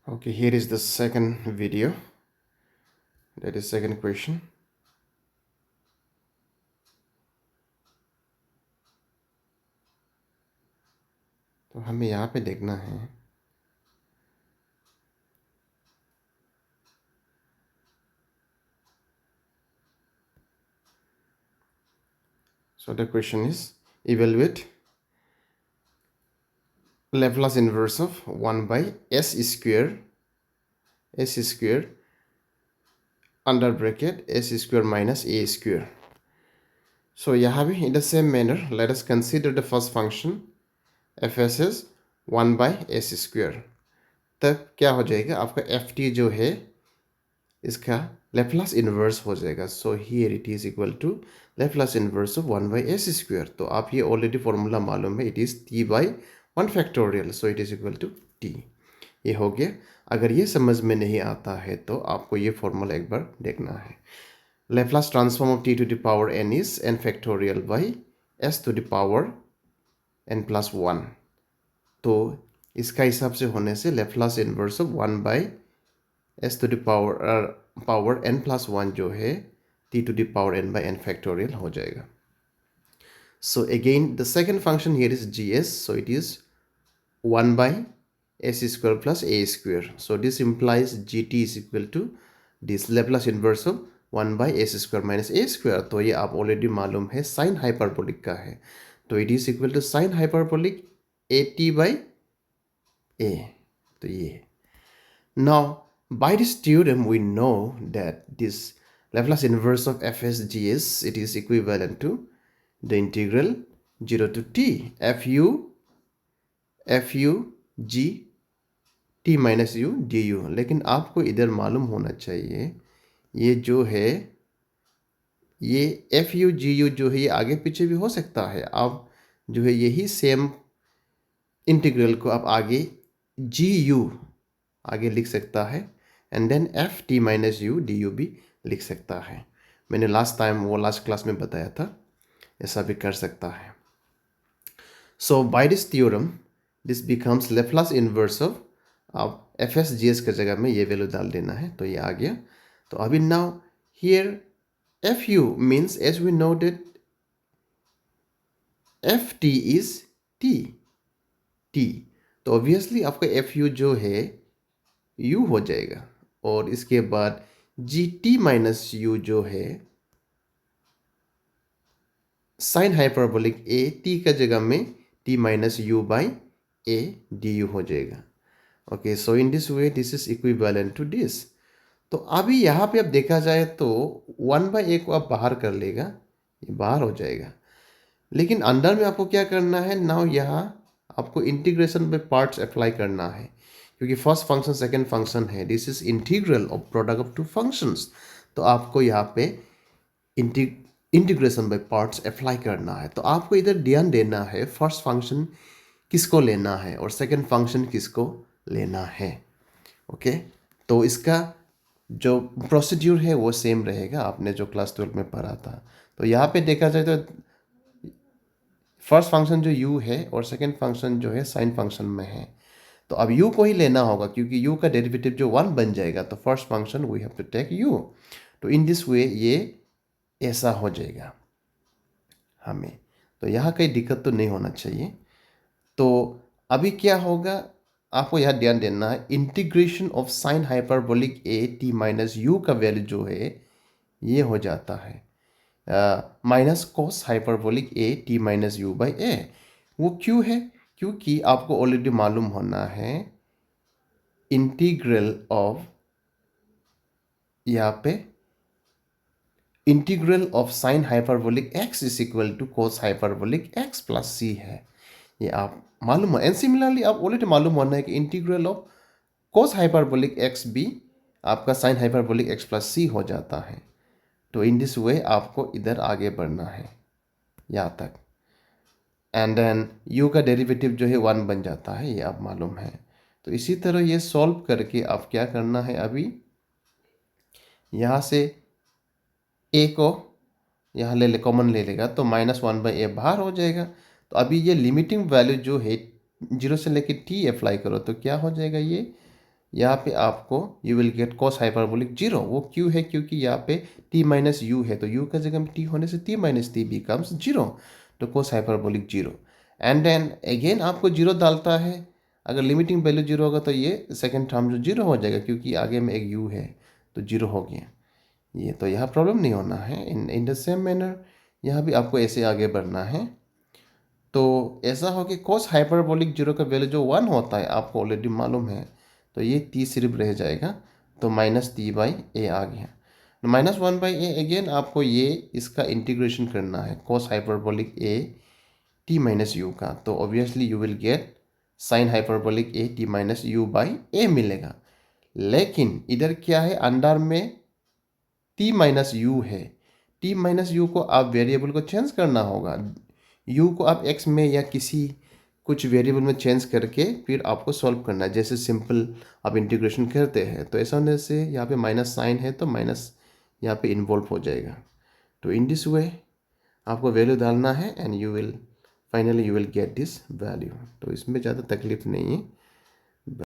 Okay, here is the second video. That is second question. तो हमें यहाँ पे देखना है So the question is evaluate Laplace inverse of 1 by s square under bracket s square minus a square. So यहाँ भी in the same manner let us consider the first function fs is 1 by s square. तब क्या हो जाएगा आपका ft जो है इसका Laplace inverse हो जाएगा. So here it is equal to Laplace inverse of 1 by s square. तो आप ये already formula मालूम है, it is t by 1 factorial. So it is equal to t. ये हो गया. अगर ये समझ में नहीं आता है तो आपको ये फॉर्मूला एक बार देखना है. Laplace transform of t to the power n is n factorial by s to the power n plus 1. तो इसका हिसाब से होने से Laplace inverse of 1 by s to the power n plus 1 जो है t to the power n by n factorial हो जाएगा. So again the second function here is gs. So it is 1 by s square plus a square. So this implies gt is equal to this Laplace inverse of 1 by s square minus a square. तो ये आप already मालूम है sine hyperbolic का है. तो it is equal to sine hyperbolic a t by a. तो ये now by this theorem we know that this Laplace inverse of fsgs it is equivalent to the integral 0 to t fu g t minus u du. लेकिन आपको इधर मालूम होना चाहिए ये जो है ये एफ यू जी यू जो है ये आगे पीछे भी हो सकता है. आप जो है यही सेम इंटीग्रल को आप आगे जी यू आगे लिख सकता है and then F T minus U D U भी लिख सकता है. मैंने लास्ट क्लास में बताया था ऐसा भी कर सकता है. So by this theorem this becomes Laplace inverse of आप एफ एस जी एस के जगह में ये वैल्यू डाल देना है तो ये आ गया. तो अभी now here F U means as we know that F T is T. तो ऑब्वियसली आपका एफ यू जो है u हो जाएगा और इसके बाद जी टी माइनस यू जो है साइन हाइपरबोलिक ए टी का जगह में T minus you by A D U हो जाएगा. Okay, so in this way this is equivalent to this. तो अभी यहाँ पे अब देखा जाए तो 1 बाई ए को आप बाहर कर लेगा, ये बाहर हो जाएगा. लेकिन अंदर में आपको क्या करना है, नाउ यहाँ आपको इंटीग्रेशन बाय पार्ट्स अप्लाई करना है क्योंकि फर्स्ट फंक्शन सेकंड फंक्शन है. This is integral of product of two functions. तो आपको यहाँ पे इंटीग्रेशन बाय पार्ट्स अप्लाई करना है. तो आपको इधर ध्यान देना है फर्स्ट फंक्शन किसको लेना है और सेकंड फंक्शन किसको लेना है. ओके, तो इसका जो प्रोसीड्यूर है वो सेम रहेगा आपने जो क्लास 12 में पढ़ा था. तो यहाँ पे देखा जाए तो फर्स्ट फंक्शन जो u है और सेकंड फंक्शन जो है साइन फंक्शन में है. तो अब u को ही लेना होगा क्योंकि u का डेरिवेटिव जो 1 बन जाएगा तो first function we have to take u. तो इन दिस वे ये ऐसा हो जाएगा हमें. तो यहाँ कोई दिक्कत तो नहीं होना चाहिए. तो अभी क्या होगा आपको यहाँ ध्यान देना है, integration of sine hyperbolic a t minus u का वैल्यू जो है ये हो जाता है minus cos hyperbolic a t minus you by a. वो क्यों है, क्योंकि आपको ऑलरेडी मालूम होना है इंटीग्रल ऑफ यहाँ पे integral of sine hyperbolic x is equal to cos hyperbolic x plus c है. ये आप मालूम है. एंड सिमिलरली आप ऑलरेडी मालूम होना है कि integral of cos hyperbolic x भी आपका साइन हाइपरबोलिक एक्स प्लस सी हो जाता है. तो इन दिस वे आपको इधर आगे बढ़ना है यहाँ तक एंड देन u का डेरिवेटिव जो है 1 बन जाता है, ये आप मालूम है. तो इसी तरह ये सॉल्व करके आप क्या करना है, अभी यहाँ से a को यहाँ ले कॉमन ले लेगा तो -1 बाई ए बाहर हो जाएगा. तो अभी ये लिमिटिंग वैल्यू जो है 0 से लेके t अप्लाई करो तो क्या हो जाएगा, ये यहाँ पे आपको you will gate cos hyperbolic 0। वो क्यों है? क्योंकि यहाँ पे t माइनस यू है, तो u का जगह में t होने से t माइनस टी बिकम्स 0, तो cos hyperbolic 0। And then again आपको 0 डालता है। अगर लिमिटिंग वैल्यू 0 होगा तो ये सेकेंड टर्म जो 0 हो जाएगा, क्योंकि आगे में एक u है तो 0 हो गया ये। तो यहाँ प्रॉब्लम नहीं होना है। इन द सेम मैनर यहाँ भी आपको ऐसे आगे बढ़ना है। तो ऐसा हो कि कॉस हाइपरबोलिक 0 का वैल्यू जो 1 होता है आपको ऑलरेडी मालूम है, तो ये t सिर्फ रह जाएगा, तो माइनस टी बाई ए आ गया। माइनस 1/a अगेन आपको ये इसका इंटीग्रेशन करना है, cos hyperbolic a t minus u का, तो obviously you will get sine hyperbolic a t minus you by a मिलेगा। लेकिन इधर क्या है, अंडर में t माइनस यू है। t माइनस यू को आप वेरिएबल को चेंज करना होगा। u को आप x में या किसी कुछ वेरिएबल में चेंज करके फिर आपको सॉल्व करना है। जैसे सिंपल आप इंटीग्रेशन करते हैं, तो ऐसा होने से यहाँ पे माइनस साइन है तो माइनस यहाँ पे इन्वॉल्व हो जाएगा। तो इन दिस वे आपको वैल्यू डालना है and you will finally you will get this value. तो इसमें ज़्यादा तकलीफ नहीं है।